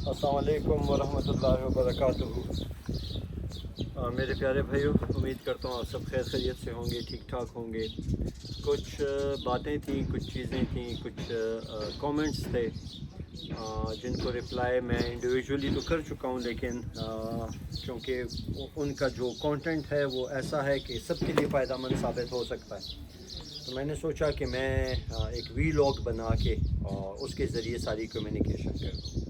السلام علیکم ورحمۃ اللہ وبرکاتہ۔ میرے پیارے بھائیوں، امید کرتا ہوں آپ سب خیر خیریت سے ہوں گے، ٹھیک ٹھاک ہوں گے۔ کچھ باتیں تھیں، کچھ چیزیں تھیں، کچھ کامنٹس تھے جن کو رپلائی میں انڈیویجولی تو کر چکا ہوں، لیکن کیونکہ ان کا جو کانٹینٹ ہے وہ ایسا ہے کہ سب کے لیے فائدہ مند ثابت ہو سکتا ہے، تو میں نے سوچا کہ میں ایک ویلاگ بنا کے اس کے ذریعے ساری کمیونیکیشن کر دوں۔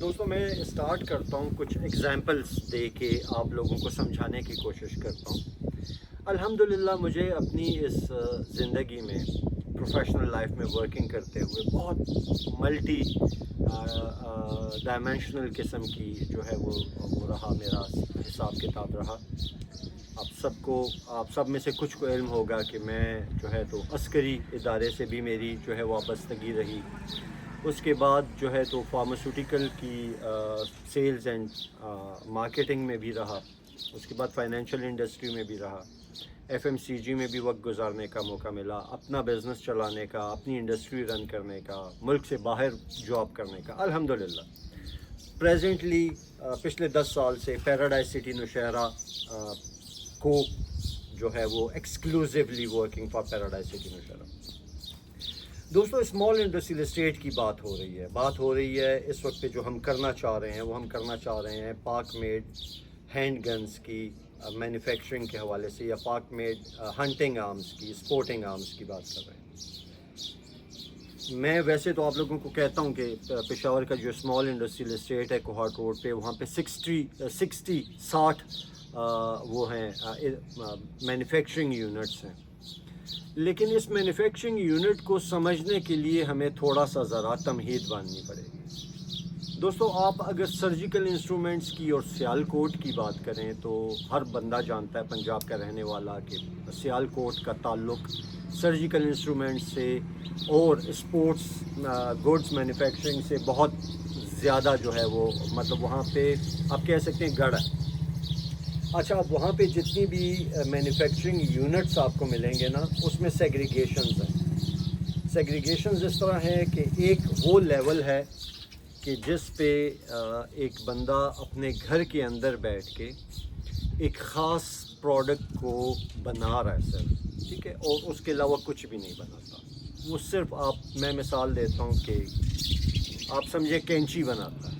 دوستوں، میں اسٹارٹ کرتا ہوں کچھ ایگزامپلس دے کے آپ لوگوں کو سمجھانے کی کوشش کرتا ہوں۔ الحمدللہ مجھے اپنی اس زندگی میں، پروفیشنل لائف میں ورکنگ کرتے ہوئے بہت ملٹی ڈائمینشنل قسم کی جو ہے وہ رہا، میرا حساب کتاب رہا۔ آپ سب میں سے کچھ کو علم ہوگا کہ میں جو ہے تو عسکری ادارے سے بھی میری جو ہے وابستگی رہی، اس کے بعد جو ہے تو فارماسیوٹیکل کی سیلز اینڈ مارکیٹنگ میں بھی رہا، اس کے بعد فائنینشیل انڈسٹری میں بھی رہا، FMCG میں بھی وقت گزارنے کا موقع ملا، اپنا بزنس چلانے کا، اپنی انڈسٹری رن کرنے کا، ملک سے باہر جاب کرنے کا۔ الحمدللہ پریزنٹلی پچھلے 10 سال سے پیراڈائز سٹی نوشہرہ کو جو ہے وہ exclusively working for paradise city Nowshera. دوستوں، اسمال انڈسٹریل اسٹیٹ کی بات ہو رہی ہے اس وقت پہ جو ہم کرنا چاہ رہے ہیں، وہ ہم کرنا چاہ رہے ہیں پاک میڈ ہینڈ گنز کی مینوفیکچرنگ کے حوالے سے، یا پاک میڈ ہنٹنگ آرمز کی، اسپورٹنگ آرمز کی بات کر رہے ہیں۔ میں ویسے تو آپ لوگوں کو کہتا ہوں کہ پشاور کا جو اسمال انڈسٹریل اسٹیٹ ہے کوہاٹ روڈ پہ، وہاں پہ 60 وہ ہیں مینوفیکچرنگ یونٹس ہیں، لیکن اس مینوفیکچرنگ یونٹ کو سمجھنے کے لیے ہمیں تھوڑا سا ذرا تمہید باندھنی پڑے گی۔ دوستو، آپ اگر سرجیکل انسٹرومنٹس کی اور سیال کوٹ کی بات کریں تو ہر بندہ جانتا ہے، پنجاب کا رہنے والا، کہ سیال کوٹ کا تعلق سرجیکل انسٹرومنٹس سے اور اسپورٹس گوڈز مینوفیکچرنگ سے بہت زیادہ جو ہے وہ، مطلب وہاں پہ آپ کہہ سکتے ہیں گڑھ ہے۔ اچھا، اب وہاں پہ جتنی بھی مینوفیکچرنگ یونٹس آپ کو ملیں گے نا، اس میں سیگریگیشنز ہیں۔ سیگریگیشنز اس طرح ہے کہ ایک وہ لیول ہے کہ جس پہ ایک بندہ اپنے گھر کے اندر بیٹھ کے ایک خاص پروڈکٹ کو بنا رہا ہے صرف، ٹھیک ہے، اور اس کے علاوہ کچھ بھی نہیں بناتا۔ وہ صرف میں مثال دیتا ہوں کہ آپ سمجھے کینچی بناتا ہے،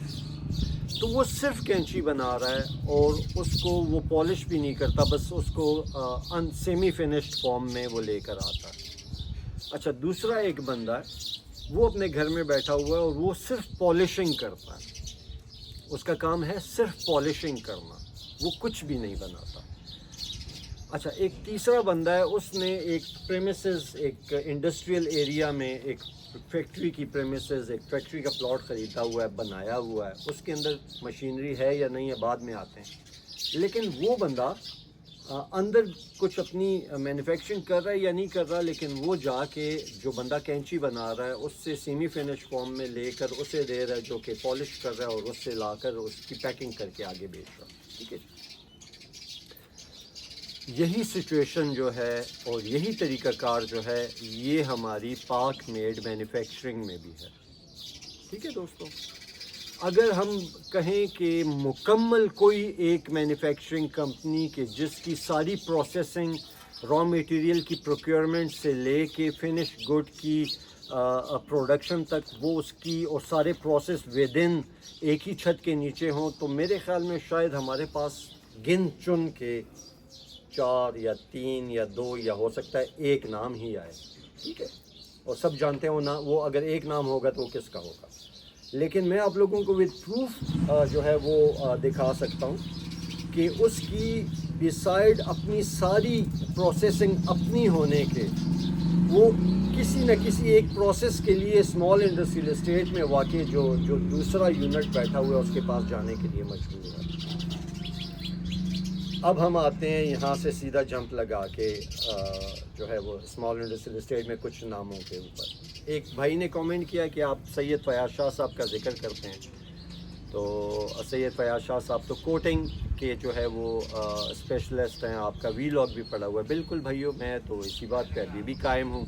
تو وہ صرف کینچی بنا رہا ہے اور اس کو وہ پالش بھی نہیں کرتا، بس اس کو سیمی فنشڈ فارم میں وہ لے کر آتا ہے۔ اچھا، دوسرا ایک بندہ ہے، وہ اپنے گھر میں بیٹھا ہوا ہے اور وہ صرف پالشنگ کرتا ہے، اس کا کام ہے صرف پالشنگ کرنا، وہ کچھ بھی نہیں بناتا۔ اچھا، ایک تیسرا بندہ ہے، اس نے ایک پریمیسز، ایک انڈسٹریل ایریا میں ایک فیکٹری کی پریمیسز، ایک فیکٹری کا پلاٹ خریدا ہوا ہے، بنایا ہوا ہے، اس کے اندر مشینری ہے یا نہیں ہے بعد میں آتے ہیں، لیکن وہ بندہ اندر کچھ اپنی مینوفیکچرنگ کر رہا ہے یا نہیں کر رہا، لیکن وہ جا کے جو بندہ کینچی بنا رہا ہے اس سے سیمی فنش فارم میں لے کر اسے دے رہا ہے، جو کہ پالش کر رہا ہے، اور اس سے لا کر اس کی پیکنگ کر کے آگے بیچ رہا ہے، ٹھیک ہے۔ یہی سچویشن جو ہے اور یہی طریقہ کار جو ہے، یہ ہماری پاک میڈ مینوفیکچرنگ میں بھی ہے، ٹھیک ہے دوستو۔ اگر ہم کہیں کہ مکمل کوئی ایک مینوفیکچرنگ کمپنی کے جس کی ساری پروسیسنگ، را میٹیریل کی پروکیورمنٹ سے لے کے فنش گڈ کی پروڈکشن تک، وہ اس کی اور سارے پروسیس ود ان ایک ہی چھت کے نیچے ہوں، تو میرے خیال میں شاید ہمارے پاس گن چن کے 4 یا 3 یا 2 یا ہو سکتا ہے ایک نام ہی آئے، ٹھیک ہے، اور سب جانتے ہیں وہ اگر ایک نام ہوگا تو وہ کس کا ہوگا۔ لیکن میں آپ لوگوں کو ود پروف جو ہے وہ دکھا سکتا ہوں کہ اس کی بسائڈ اپنی ساری پروسیسنگ اپنی ہونے کے، وہ کسی نہ کسی ایک پروسیس کے لیے اسمال انڈسٹریل اسٹیٹ میں واقع جو دوسرا یونٹ بیٹھا ہوا ہے اس کے پاس جانے کے لیے مجبور ہے۔ اب ہم آتے ہیں یہاں سے سیدھا جمپ لگا کے جو ہے وہ اسمال انڈسٹریل اسٹیٹ میں کچھ ناموں کے اوپر۔ ایک بھائی نے کامنٹ کیا کہ آپ سید فیاض شاہ صاحب کا ذکر کرتے ہیں، تو سید فیاض شاہ صاحب تو کوٹنگ کے جو ہے وہ اسپیشلسٹ ہیں. آپ کا وی لاگ بھی پڑا ہوا ہے. بالکل بھائیو میں تو اسی بات پہ ابھی بھی قائم ہوں.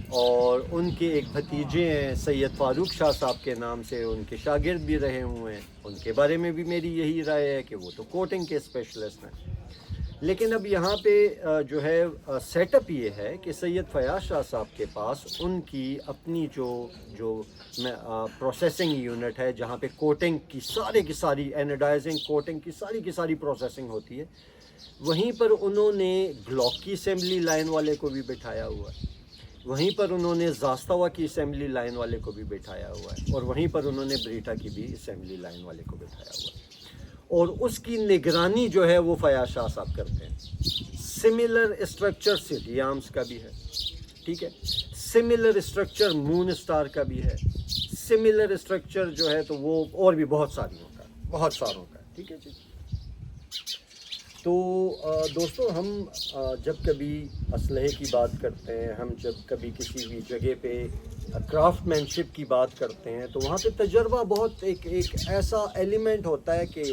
اور ان کے ایک بھتیجے ہیں سید فاروق شاہ صاحب کے نام سے, ان کے شاگرد بھی رہے ہوئے ہیں. ان کے بارے میں بھی میری یہی رائے ہے کہ وہ تو کوٹنگ کے اسپیشلسٹ ہیں. لیکن اب یہاں پہ جو ہے سیٹ اپ یہ ہے کہ سید فیاض شاہ صاحب کے پاس ان کی اپنی جو پروسیسنگ یونٹ ہے, جہاں پہ کوٹنگ کی ساری اینوڈائزنگ کوٹنگ کی ساری پروسیسنگ ہوتی ہے. وہیں پر انہوں نے گلوک کی اسمبلی لائن والے کو بھی بٹھایا ہوا ہے, وہیں پر انہوں نے زاستوا کی اسمبلی لائن والے کو بھی بٹھایا ہوا ہے, اور وہیں پر انہوں نے بریٹا کی بھی اسمبلی لائن والے کو بٹھایا ہوا ہے. اور اس کی نگرانی جو ہے وہ فیاض شاہ صاحب کرتے ہیں. سملر اسٹرکچر سٹی آرمز کا بھی ہے, ٹھیک ہے. سملر اسٹرکچر مون اسٹار کا بھی ہے. سملر اسٹرکچر جو ہے تو وہ اور بھی بہت ساروں کا ہے, ٹھیک ہے جی. تو دوستو ہم جب کبھی اسلحے کی بات کرتے ہیں, ہم جب کبھی کسی بھی جگہ پہ کرافٹ مین شپ کی بات کرتے ہیں, تو وہاں پہ تجربہ بہت ایک ایسا ایلیمنٹ ہوتا ہے کہ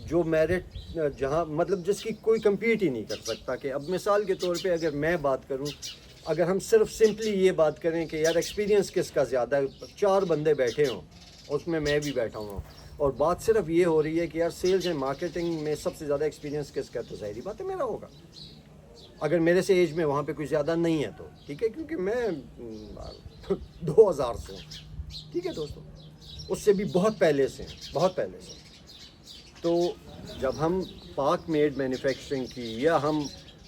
جو میرٹ جہاں مطلب جس کی کوئی کمپیٹ ہی نہیں کر سکتا. کہ اب مثال کے طور پہ اگر میں بات کروں, اگر ہم صرف سمپلی یہ بات کریں کہ یار ایکسپیرینس کس کا زیادہ ہے, 4 بندے بیٹھے ہوں, اس میں میں بھی بیٹھا ہوں, اور بات صرف یہ ہو رہی ہے کہ یار سیلز اینڈ مارکیٹنگ میں سب سے زیادہ ایکسپیرینس کس کا ہے, تو ظاہری بات ہے میرا ہوگا. اگر میرے سے ایج میں وہاں پہ کوئی زیادہ نہیں ہے تو ٹھیک ہے, کیونکہ میں 2000 سے ہوں, ٹھیک ہے دوستو, اس سے بھی بہت پہلے سے. تو جب ہم پاک میڈ مینوفیکچرنگ کی یا ہم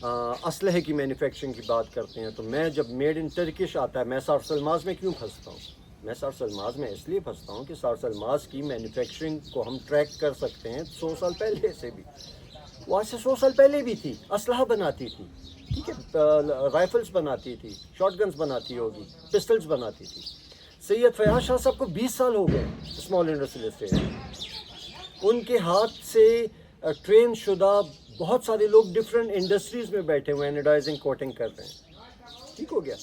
اسلحے کی مینوفیکچرنگ کی بات کرتے ہیں, تو میں جب میڈ ان ٹرکش آتا ہے, میں صارف الماس میں کیوں پھنستا ہوں؟ میں صارف الماس میں اس لیے پھنستا ہوں کہ صارف الماس کی مینوفیکچرنگ کو ہم ٹریک کر سکتے ہیں 100 سال پہلے سے بھی. وہ آج سے 100 سال پہلے بھی تھی, اسلحہ بناتی تھی, ٹھیک ہے, رائفلز بناتی تھی, شارٹ گنز بناتی ہوگی, پسٹلز بناتی تھی. سید فیاض شاہ صاحب کو 20 سال ہو گئے اسمال انڈسٹریل اسٹیٹ. ان کے ہاتھ سے ٹرین شدہ بہت سارے لوگ ڈفرینٹ انڈسٹریز میں بیٹھے ہوئے ہیں, اینوڈائزنگ کوٹنگ کر رہے ہیں, ٹھیک ہو گیا.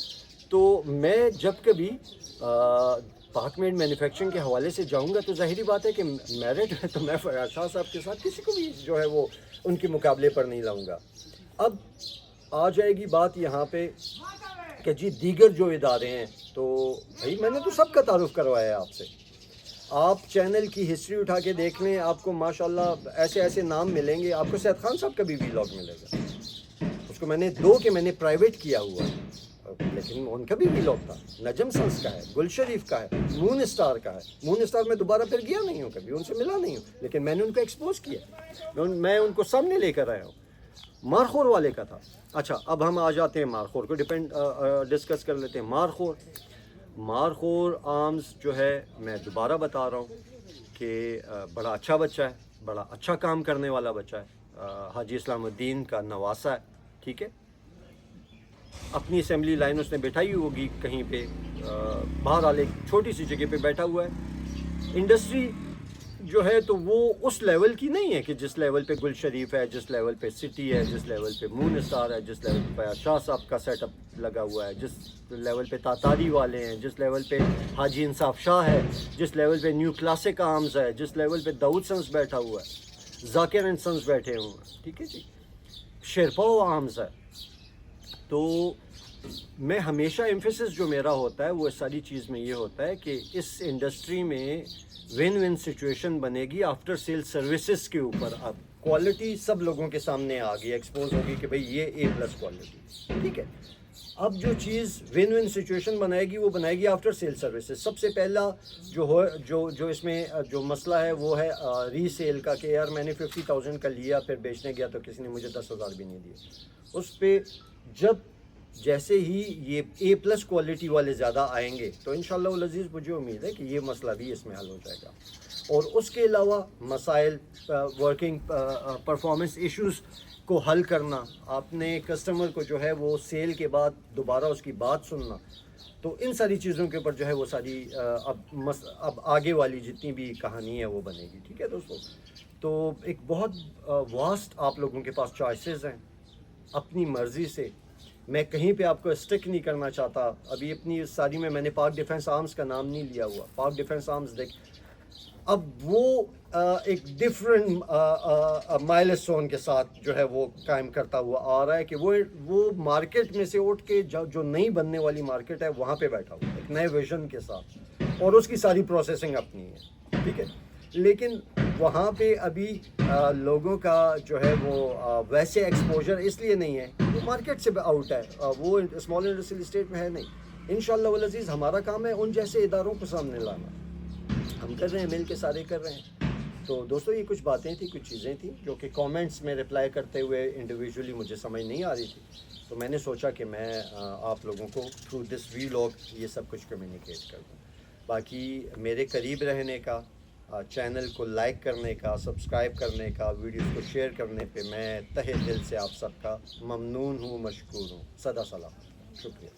تو میں جب کبھی پاک میڈ مینوفیکچرنگ کے حوالے سے جاؤں گا, تو ظاہری بات ہے کہ میرٹ ہے تو میں فیاض شاہ صاحب کے ساتھ کسی کو بھی جو ہے وہ ان کے مقابلے پر نہیں لاؤں گا. اب آ جائے گی بات یہاں پہ کہ جی دیگر جو ادارے ہیں, تو بھائی میں نے تو سب کا تعارف کروایا ہے آپ سے. آپ چینل کی ہسٹری اٹھا کے دیکھ لیں, آپ کو ماشاءاللہ ایسے نام ملیں گے. آپ کو سید خان صاحب کا بھی ویلاگ ملے گا, اس کو میں نے میں نے پرائیویٹ کیا ہوا ہے, لیکن ان کا بھی ویلاگ تھا. نجم سنس کا ہے, گل شریف کا ہے, مون اسٹار کا ہے. مون اسٹار میں دوبارہ پھر گیا نہیں ہوں, کبھی ان سے ملا نہیں ہوں, لیکن میں نے ان کو ایکسپوز کیا, میں ان کو سامنے لے کر آیا ہوں. مارخور والے کا تھا. اچھا, اب ہم آ جاتے ہیں مارخور کو ڈسکس کر لیتے ہیں. مارخور آرمز جو ہے, میں دوبارہ بتا رہا ہوں کہ بڑا اچھا بچہ ہے, بڑا اچھا کام کرنے والا بچہ ہے. حاجی اسلام الدین کا نواسہ ہے, ٹھیک ہے. اپنی اسمبلی لائن اس نے بٹھائی ہوگی کہیں پہ, بہرحال ایک چھوٹی سی جگہ پہ بیٹھا ہوا ہے. انڈسٹری جو ہے تو وہ اس لیول کی نہیں ہے کہ جس لیول پہ گل شریف ہے, جس لیول پہ سٹی ہے, جس لیول پہ مون اسٹار ہے, جس لیول پہ فیاض شاہ صاحب کا سیٹ اپ لگا ہوا ہے, جس لیول پہ تاتاری والے ہیں, جس لیول پہ حاجی انصاف شاہ ہے, جس لیول پہ نیو کلاسک آرمز ہے, جس لیول پہ داؤد سنس بیٹھا ہوا ہے, ذاکر اینڈ سنس بیٹھے ہوئے ہیں, ٹھیک ہے جی, شیرپاؤ آرمز ہے. تو میں ہمیشہ ایمفیسس جو میرا ہوتا ہے وہ اس ساری چیز میں یہ ہوتا ہے کہ اس انڈسٹری میں ون سچویشن بنے گی آفٹر سیل سروسز کے اوپر. اب کوالٹی سب لوگوں کے سامنے آ گئی, ایکسپوز ہوگی کہ بھئی یہ A+ کوالٹی, ٹھیک ہے. اب جو چیز ون سچویشن بنائے گی وہ بنائے گی آفٹر سیل سروسز. سب سے پہلا جو اس میں جو مسئلہ ہے وہ ہے ری سیل کا, کہ یار میں نے 50,000 کا لیا, پھر بیچنے گیا تو کسی نے مجھے 10,000 بھی نہیں دیے. اس پہ جیسے ہی یہ A+ کوالٹی والے زیادہ آئیں گے تو انشاءاللہ العزیز مجھے امید ہے کہ یہ مسئلہ بھی اس میں حل ہو جائے گا. اور اس کے علاوہ مسائل, ورکنگ پرفارمنس ایشوز کو حل کرنا, آپ نے کسٹمر کو جو ہے وہ سیل کے بعد دوبارہ اس کی بات سننا, تو ان ساری چیزوں کے اوپر جو ہے وہ ساری اب آگے والی جتنی بھی کہانی ہے وہ بنے گی, ٹھیک ہے دوستو. تو ایک بہت واسٹ آپ لوگوں کے پاس چوائسیز ہیں, اپنی مرضی سے. میں کہیں پہ آپ کو اسٹک نہیں کرنا چاہتا. ابھی اپنی ساری میں نے پاک ڈیفنس آرمز کا نام نہیں لیا ہوا. پاک ڈیفنس آرمز اب وہ ایک ڈفرینٹ مائلسٹون کے ساتھ جو ہے وہ قائم کرتا ہوا آ رہا ہے کہ وہ مارکیٹ میں سے اٹھ کے جو نئی بننے والی مارکیٹ ہے وہاں پہ بیٹھا ہوا ایک نئے ویژن کے ساتھ، اور اس کی ساری پروسیسنگ اپنی ہے، ٹھیک ہے. لیکن وہاں پہ ابھی لوگوں کا جو ہے وہ ویسے ایکسپوجر اس لیے نہیں ہے، وہ مارکیٹ سے آؤٹ ہے، وہ اسمال انڈسٹریل اسٹیٹ میں ہے نہیں. انشاءاللہ والعزیز ہمارا کام ہے ان جیسے اداروں کو سامنے لانا. ہم کر رہے ہیں، مل کے سارے کر رہے ہیں. تو دوستو یہ کچھ باتیں تھیں، کچھ چیزیں تھیں جو کہ کامنٹس میں رپلائی کرتے ہوئے انڈیویجولی مجھے سمجھ نہیں آ رہی تھی، تو میں نے سوچا کہ میں آپ لوگوں کو تھرو دس ویلاگ یہ سب کچھ کمیونیکیٹ کر دوں. باقی میرے قریب رہنے کا، چینل کو لائک کرنے کا، سبسکرائب کرنے کا، ویڈیوز کو شیئر کرنے پہ میں تہہ دل سے آپ سب کا ممنون ہوں، مشکور ہوں. صدا سلام، شکریہ.